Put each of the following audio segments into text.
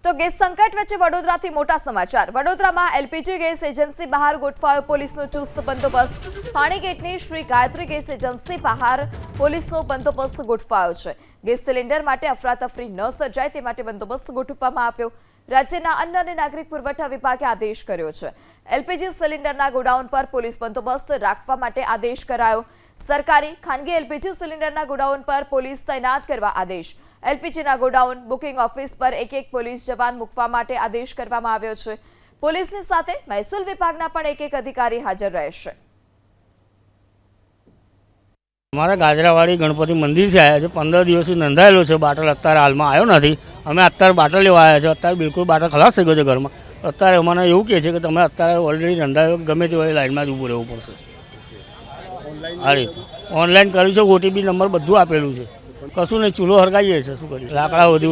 તો ગેસ સંકટ વચ્ચે વડોદરાથી મોટા સમાચાર। વડોદરામાં એલપીજી ગેસ એજન્સી બહાર ગોઠવાયો પોલીસનો ચુસ્ત બંદોબસ્ત। પાણીગેટની શ્રી ગાયત્રી ગેસ એજન્સી બહાર પોલીસનો બંદોબસ્ત ગોઠવાયો છે। ગેસ સિલિન્ડર માટે અફરાતફરી ન સર્જાય તે માટે બંદોબસ્ત ગોઠવવામાં આવ્યો। રાજ્યના અન્ન અને નાગરિક પુરવઠા વિભાગે આદેશ કર્યો છે। એલપીજી સિલિન્ડરના ગોડાઉન પર પોલીસ બંદોબસ્ત રાખવા માટે આદેશ કરાયો। સરકારી ખાનગી એલપીજી સિલિન્ડરના ગોડાઉન પર પોલીસ તૈનાત કરવા આદેશ। એલપીજીના ગોડાઉન બુકિંગ ઓફિસ પર એક પોલીસ જવાન મૂકવા માટે આદેશ કરવામાં આવ્યો છે। પોલીસની સાથે મહેસૂલ વિભાગના પણ એક અધિકારી હાજર રહેશે। અમારા ગાજરાવાડી ગણપતિ મંદિર છે આજે 15 દિવસથી નોંધાયેલો છે। બાટલ અત્યારે હાલમાં આવ્યો નથી। અમે અત્યારે બાટલ લેવા આવ્યા છે। અત્યારે બિલકુલ બાટલ ખલાસ થઈ ગયો છે ઘરમાં। અત્યારે અમને એવું કહે છે કે તમે અત્યારે ઓલરેડી નોંધાયો ગમે તે લાઇનમાં જ ઊભું રહેવું પડશે। ઓનલાઈન કર્યું છે, ઓટીપી નંબર બધું આપેલું છે। કશું નહીં, ચૂલો હરગાઈએ છે, શું કરીએ? લાકડા વધી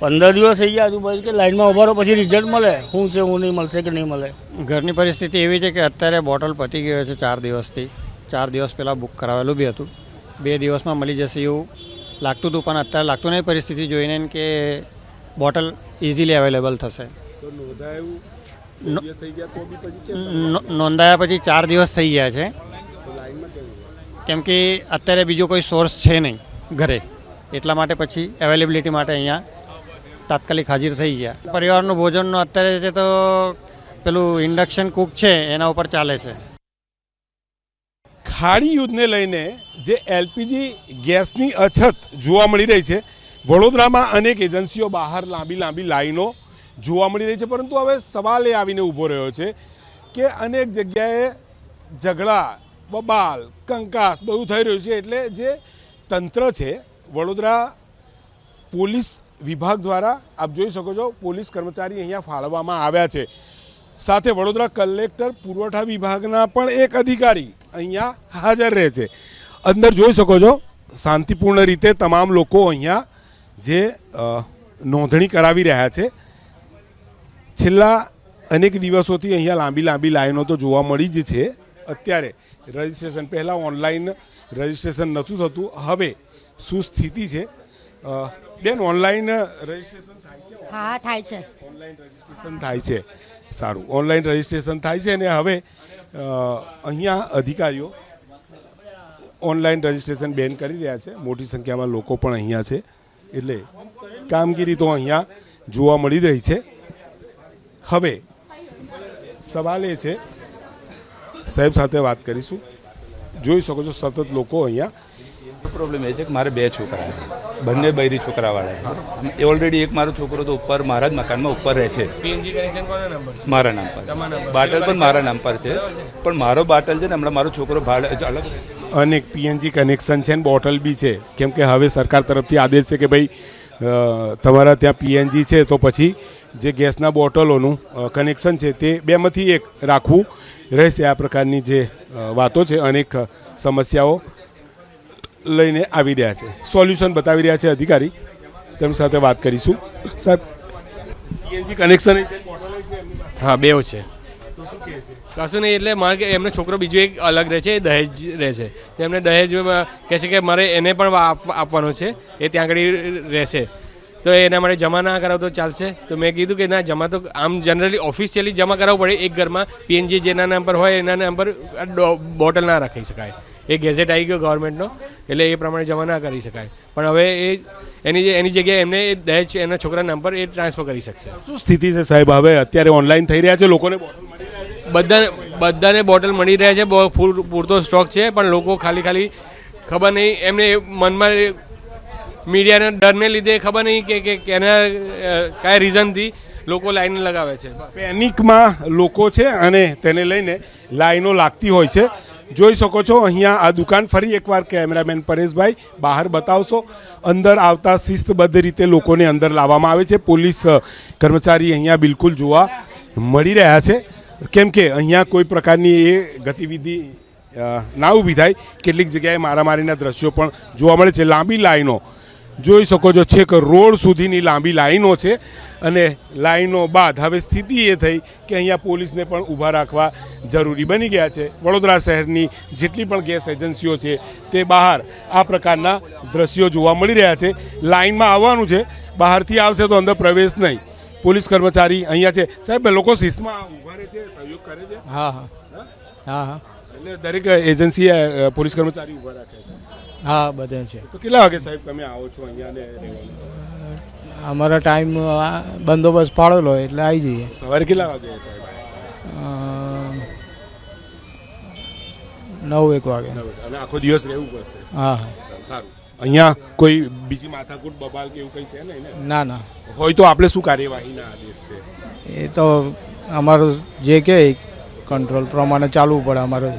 15 દિવસ થઈ ગયા, હજુ પછી કે લાઇનમાં ઉભા રહો પછી રિઝલ્ટ મળે શું છે શું નહીં મળશે કે નહીં મળે। ઘરની પરિસ્થિતિ એવી છે કે અત્યારે બોટલ પતી ગયો છે 4 દિવસથી। 4 દિવસ પહેલાં બુક કરાવેલું બી હતું। 2 દિવસમાં મળી જશે એવું લાગતું હતું, પણ અત્યારે લાગતું નહીં પરિસ્થિતિ જોઈને કે બોટલ ઇઝીલી અવેલેબલ થશે। નોંધાયા પછી 4 દિવસ થઈ ગયા છે, કેમ કે અત્યારે બીજો કોઈ સોર્સ છે નહીં ઘરે, એટલા માટે પછી અવેલેબિલિટી માટે અહીંયા તાત્કાલિક હાજર થઈ ગયા। પરિવારનું ભોજનનો અત્યારે છે તો પેલું ઇન્ડક્શન કુક છે એના ઉપર ચાલે છે। ખાડી યુદ્ધને લઈને જે એલપીજી ગેસની અછત જોવા મળી રહી છે, વડોદરામાં અનેક એજન્સીઓ બહાર લાંબી લાઈનો જોવા મળી રહી છે, પરંતુ હવે સવાલ એ આવીને ઊભો રહ્યો છે કે અનેક જગ્યાએ ઝઘડા, બબાલ, કંકાસ બધું થઈ રહ્યું છે। એટલે જે તંત્ર છે, વડોદરા પોલીસ વિભાગ દ્વારા આપ જોઈ શકો છો પોલીસ કર્મચારી અહીંયા ફાળવવામાં આવ્યા છે। સાથે વડોદરા કલેક્ટર પુરવઠા વિભાગના પણ એક અધિકારી અહીંયા હાજર રહે છે। અંદર જોઈ શકો છો શાંતિપૂર્ણ રીતે તમામ લોકો અહીંયા જે નોંધણી કરાવી રહ્યા છે। છેલ્લા અનેક દિવસોથી અહીંયા લાંબી લાઈનો તો જોવા મળી જ છે। અત્યારે રજિસ્ટ્રેશન પહેલાં ઓનલાઈન રજિસ્ટ્રેશન નહોતું થતું, હવે શું સ્થિતિ છે? બેન, ઓનલાઈન રજિસ્ટ્રેશન થાય છે? હા, થાય છે। ઓનલાઈન રજિસ્ટ્રેશન થાય છે, સારું। ઓનલાઈન રજિસ્ટ્રેશન થાય છે અને હવે અહીંયા અધિકારીઓ ઓનલાઈન રજિસ્ટ્રેશન બેન કરી રહ્યા છે। મોટી સંખ્યામાં લોકો પણ અહીંયા છે, એટલે કામગીરી તો અહીંયા જોવા મળી રહી છે। હવે સવાલ એ છે, સાહેબ સાથે વાત કરીશું। જોઈ શકો છો સતત લોકો અહીંયા। પ્રોબ્લેમ એ છે કે મારે 2 છોકરા છે, બંને બૈરી છોકરાવાળા છે। ઓલરેડી એક મારો છોકરો તો ઉપર મારા જ મકાનમાં ઉપર રહે છે। પીએનજી કનેક્શન કોના નંબર છે? મારા નામ પર, બાટલ પણ મારા નામ પર છે, પણ મારો બાટલ છે ને હમણાં મારો છોકરો ભાડે અલગ અનેક પીએનજી કનેક્શન છે, બોટલ બી છે, કેમ કે હવે સરકાર તરફથી આદેશ છે કે ભાઈ તમારા ત્યાં પીએનજી છે તો પછી જે ગેસના બોટલોનું કનેક્શન છે તે 2માંથી 1 રાખવું રહેશે। આ પ્રકારની જે વાતો છે, અનેક સમસ્યાઓ લઈને આવી રહ્યા છે, સોલ્યુશન બતાવી રહ્યા છે અધિકારી। તેમની સાથે વાત કરીશું। સાહેબ, પીએનજી કનેક્શન હા, 2 છે। કશું નહીં, એટલે મારે કે એમનો છોકરો બીજો એક અલગ રહે છે, એ દહેજ રહે છે, તો એમને દહેજમાં કહે છે કે મારે એને પણ આપવાનો છે, એ ત્યાં આગળ રહેશે, તો એના માટે જમા ના કરાવો તો ચાલશે? તો મેં કીધું કે ના, જમા તો આમ જનરલી ઓફિશિયલી જમા કરાવવું પડે। એક ઘરમાં પીએનજી જેના નામ પર હોય એના નામ પર બોટલ ના રાખી શકાય। એ ગેઝેટ આવી ગયો ગવર્મેન્ટનો, એટલે એ પ્રમાણે જમા ના કરી શકાય, પણ હવે એની જગ્યાએ એમને દહેજ એના છોકરાના નામ પર એ ટ્રાન્સફર કરી શકશે। શું સ્થિતિ છે સાહેબ? હવે અત્યારે ઓનલાઈન થઈ રહ્યા છે, લોકોને બોટલ મળી રહ્યા છે? બધાને બોટલ મળી રહ્યા છે, બહુ પૂરતો સ્ટોક છે, પણ લોકો ખાલી ખબર નહીં, એમને મનમાં મીડિયાના ડરને લીધે ખબર નહીં કે એના કયા રીઝનથી લોકો લાઈન લગાવે છે। પેનિકમાં લોકો છે અને તેને લઈને લાઈનો લાગતી હોય છે। જોઈ શકો છો અહીંયા આ દુકાન, ફરી એકવાર કેમેરામેન પરેશભાઈ બહાર બતાવશો। અંદર આવતા શિસ્તબદ્ધ રીતે લોકોને અંદર લાવવામાં આવે છે। પોલીસ કર્મચારી અહીંયા બિલકુલ જોવા મળી રહ્યા છે, કેમ કે અહીંયા કોઈ પ્રકારની એ ગતિવિધિ ના ઊભી થાય। કેટલીક જગ્યાએ મારામારીના દ્રશ્યો પણ જોવા મળે છે। લાંબી લાઈનો જોઈ શકો છો, છેક રોડ સુધીની લાંબી લાઈનો છે, અને લાઈનો બાદ હવે સ્થિતિ એ થઈ કે અહીંયા પોલીસને પણ ઊભા રાખવા જરૂરી બની ગયા છે। વડોદરા શહેરની જેટલી પણ ગેસ એજન્સીઓ છે તે બહાર આ પ્રકારના દ્રશ્યો જોવા મળી રહ્યા છે। લાઈનમાં આવવાનું છે, બહારથી આવશે તો અંદર પ્રવેશ નહીં. પોલીસ કર્મચારી અહીંયા છે. સાહેબ, લોકો શિસ્તમાં ઊભા રહે છે, સહયોગ કરે છે? હા હા હા હા એટલે દરેક એજન્સીએ પોલીસ કર્મચારી ઊભા રાખે છે. હા બધે છે. તો કેટલા વાગે સાહેબ તમે આવો છો અહીંયા ને રહેવાનું? અમારા ટાઈમ બંદોબસ્ત પાડેલો હોય એટલે આવી જઈએ. સવારે કેટલા વાગે સાહેબ? 9-1 વાગે. અને આખો દિવસ રહેવું પડશે? હા હા. સારું. અહીંયા કોઈ બીજી માથાકૂટ બબાલ કે એવું કંઈ છે નહીં ને? ના ના, હોય તો આપણે શું કાર્યવાહીના આદેશ છે? એ તો અમારું જે કે કંટ્રોલ પ્રમાણે ચાલવું પડે અમારે.